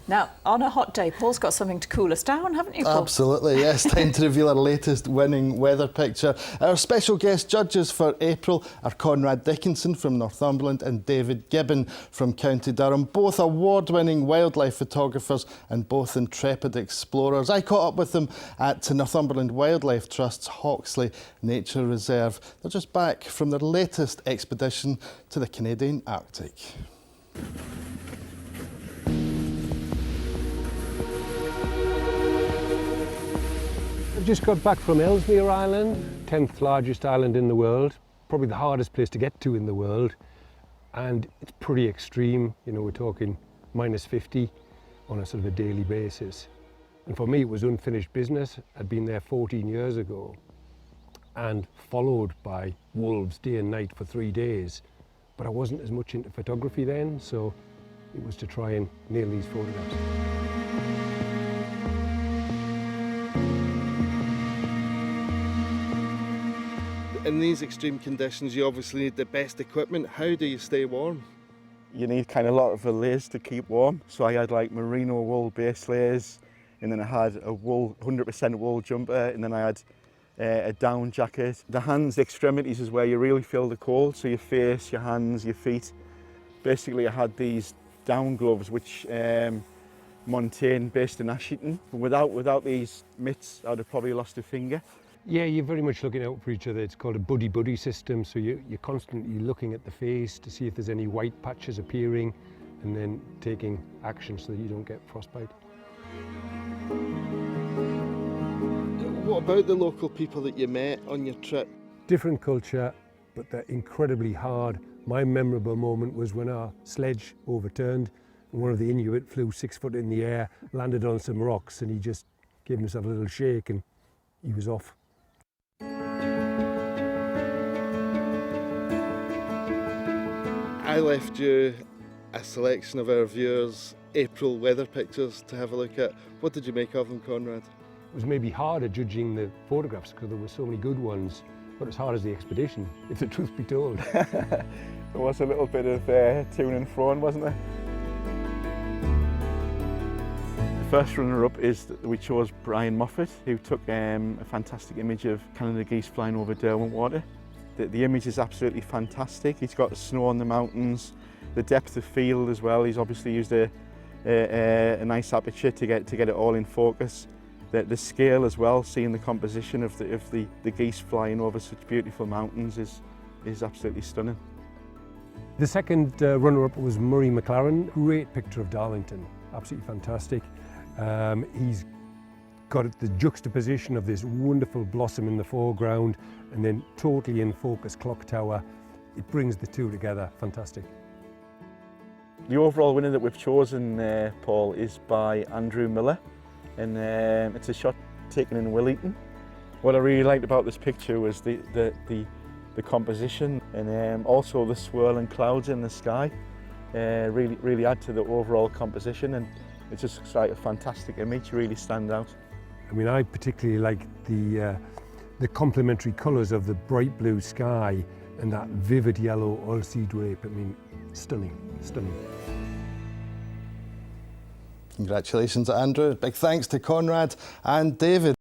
Now, on a hot day, Paul's got something to cool us down, haven't you, Paul? Absolutely, yes. Time to reveal our latest winning weather picture. Our special guest judges for April are Conrad Dickinson from Northumberland and David Gibbon from County Durham, both award-winning wildlife photographers and both intrepid explorers. I caught up with them at Northumberland Wildlife Trust's Hawksley Nature Reserve. They're just back from their latest expedition to the Canadian Arctic. I've just got back from Ellesmere Island, 10th largest island in the world, probably the hardest place to get to in the world, and it's pretty extreme. You know, we're talking minus 50 on a sort of a daily basis. And for me, it was unfinished business. I'd been there 14 years ago and followed by wolves day and night for 3 days. But I wasn't as much into photography then, so it was to try and nail these photographs. In these extreme conditions, you obviously need the best equipment. How do you stay warm? You need kind of a lot of layers to keep warm. So I had like merino wool base layers, and then I had a wool, 100% wool jumper, and then I had a down jacket. The hands, the extremities is where you really feel the cold. So your face, your hands, your feet. Basically I had these down gloves which Montaigne based in Ashington. Without these mitts, I'd have probably lost a finger. Yeah, you're very much looking out for each other. It's called a buddy-buddy system, so you're constantly looking at the face to see if there's any white patches appearing and then taking action so that you don't get frostbite. What about the local people that you met on your trip? Different culture, but they're incredibly hard. My memorable moment was when our sledge overturned and one of the Inuit flew 6 foot in the air, landed on some rocks, and he just gave himself a little shake and he was off. I left you a selection of our viewers' April weather pictures to have a look at. What did you make of them, Conrad? It was maybe harder judging the photographs because there were so many good ones, but as hard as the expedition, if the truth be told. There was a little bit of to and fro, wasn't there? The first runner-up is that we chose Brian Moffat, who took a fantastic image of Canada geese flying over Derwentwater. The image is absolutely fantastic. He's got the snow on the mountains, the depth of field as well. He's obviously used a nice aperture to get it all in focus. The scale as well, seeing the composition of the geese flying over such beautiful mountains is absolutely stunning. The second runner-up was Murray McLaren. Great picture of Darlington, absolutely fantastic. He's got the juxtaposition of this wonderful blossom in the foreground and then totally in focus clock tower. It brings the two together, fantastic. The overall winner that we've chosen, Paul, is by Andrew Miller, and it's a shot taken in Willington. What I really liked about this picture was the composition and also the swirling clouds in the sky. Really add to the overall composition, and it's just like a fantastic image, really stand out. I mean, I particularly like the complementary colours of the bright blue sky and that vivid yellow oilseed drape. I mean, stunning, stunning. Congratulations, Andrew. Big thanks to Conrad and David.